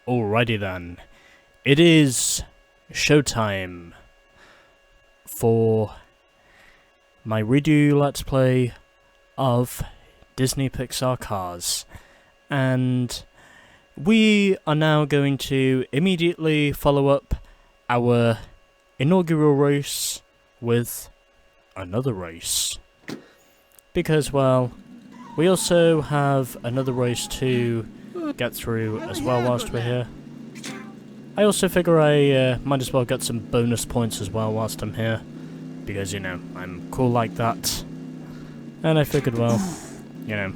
Alrighty then. It is showtime for my redo Let's Play of Disney Pixar Cars. And we are now going to immediately follow up our inaugural race with another race. Because, well, we also have another race to get through as well whilst we're here. I also figure I might as well get some bonus points as well whilst I'm here. Because, you know, I'm cool like that. And I figured, well, you know,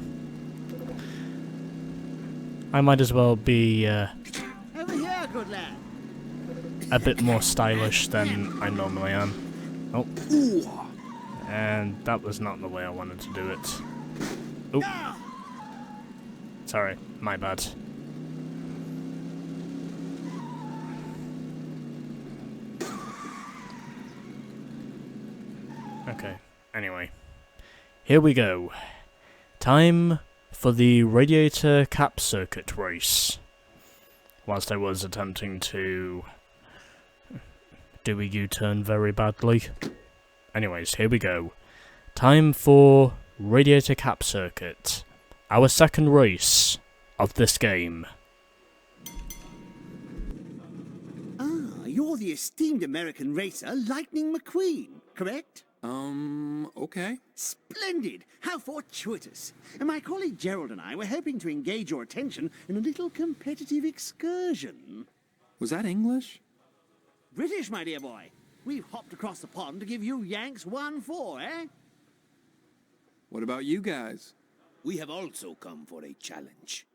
I might as well be a bit more stylish than I normally am. Oh. And that was not the way I wanted to do it. Oh. Sorry, my bad. Okay, anyway. Here we go. Time for the Radiator Cap Circuit race. Whilst I was attempting to do a U-turn very badly. Anyways, here we go. Time for Radiator Cap Circuit. Our second race of this game. Ah, you're the esteemed American racer Lightning McQueen, correct? Okay. Splendid! How fortuitous! And my colleague Gerald and I were hoping to engage your attention in a little competitive excursion. Was that English? British, my dear boy. We've hopped across the pond to give you Yanks 1-4, eh? What about you guys? We have also come for a challenge.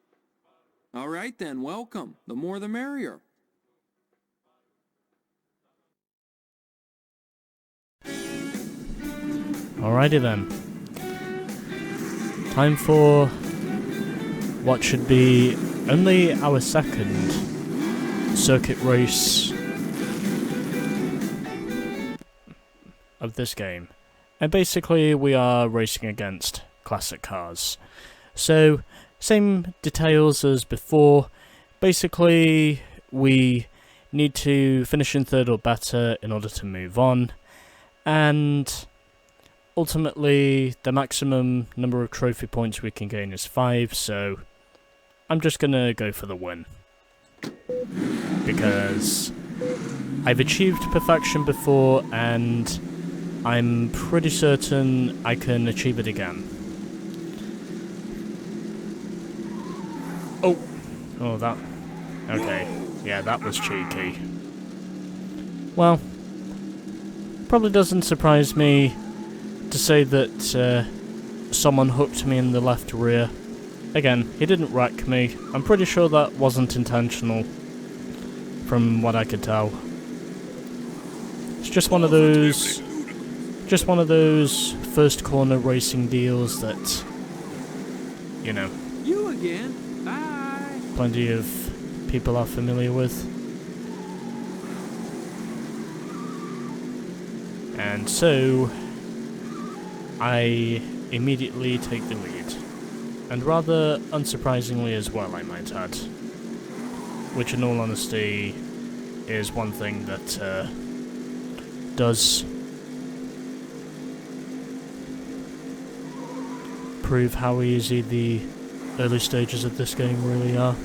All right then, welcome. The more the merrier. Alrighty then. Time for what should be only our second circuit race of this game. And basically we are racing against classic cars. So, same details as before. Basically, we need to finish in third or better in order to move on. And ultimately, the maximum number of trophy points we can gain is 5, so I'm just gonna go for the win. Because I've achieved perfection before, and I'm pretty certain I can achieve it again. Oh, that... Okay, yeah, that was cheeky. Well, probably doesn't surprise me to say that someone hooked me in the left rear. Again, he didn't wreck me. I'm pretty sure that wasn't intentional, from what I could tell. It's just one of those first corner racing deals that, you know, You again? Bye. plenty of people are familiar with. And so I immediately take the lead. And rather unsurprisingly as well, I might add. Which in all honesty is one thing that does prove how easy the early stages of this game really are.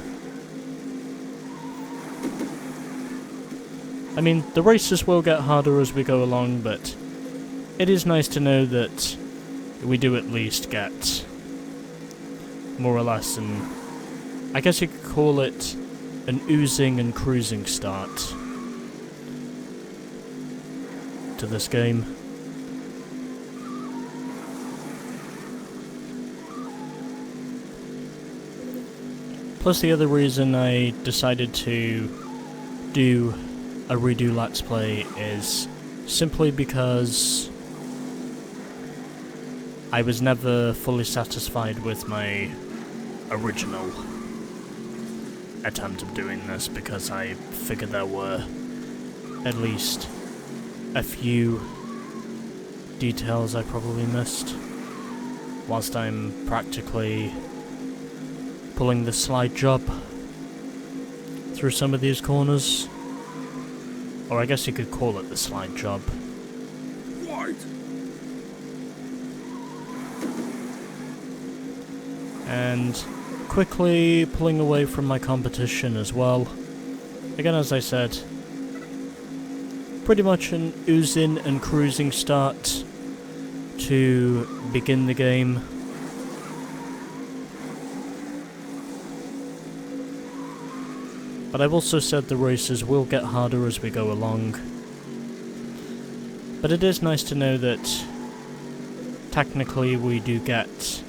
I mean, the races will get harder as we go along, but it is nice to know that we do at least get more or less I guess you could call it an oozing and cruising start to this game. Plus the other reason I decided to do a redo Let's Play is simply because I was never fully satisfied with my original attempt of doing this, because I figured there were at least a few details I probably missed whilst I'm practically pulling the slide job through some of these corners. Or I guess you could call it the slide job. What? And quickly pulling away from my competition as well. Again, as I said, pretty much an oozing and cruising start to begin the game. But I've also said the races will get harder as we go along. But it is nice to know that technically we do get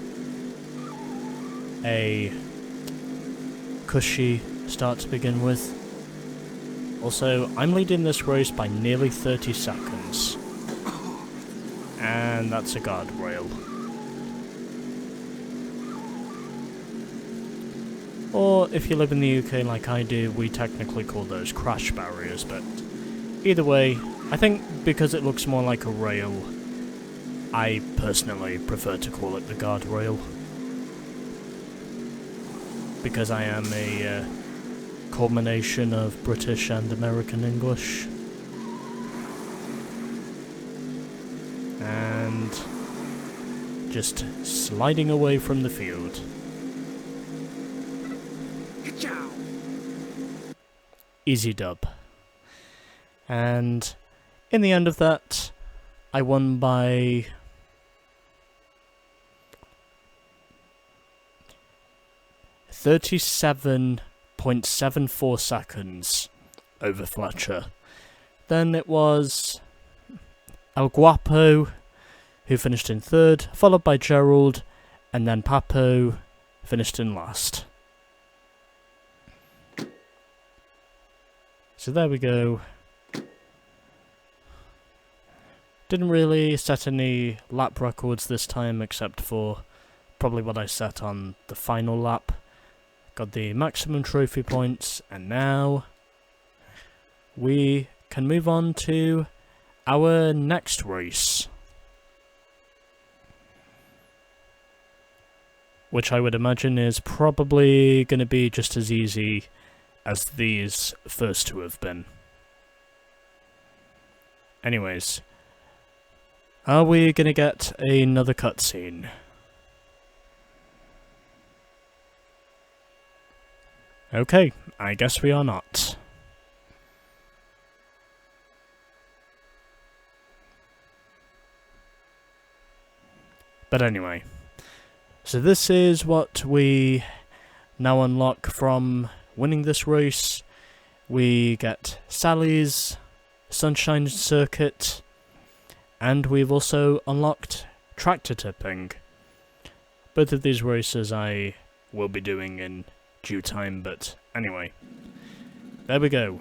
a cushy start to begin with. Also, I'm leading this race by nearly 30 seconds. And that's a guardrail. Or, if you live in the UK like I do, we technically call those crash barriers, but either way, I think because it looks more like a rail, I personally prefer to call it the guardrail. Because I am a culmination of British and American English. And just sliding away from the field. Easy dub. And in the end of that, I won by 37.74 seconds over Fletcher. Then it was El Guapo who finished in third, followed by Gerald, and then Papo finished in last. So there we go. Didn't really set any lap records this time, except for probably what I set on the final lap. Got the maximum trophy points, and now we can move on to our next race. Which I would imagine is probably going to be just as easy as these first two have been. Anyways, are we going to get another cutscene? Okay, I guess we are not. But anyway, so this is what we now unlock from winning this race. We get Sally's Sunshine Circuit, and we've also unlocked tractor tipping. Both of these races I will be doing in due time, but anyway. There we go.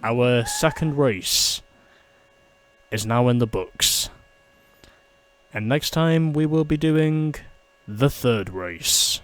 Our second race is now in the books. And next time we will be doing the third race.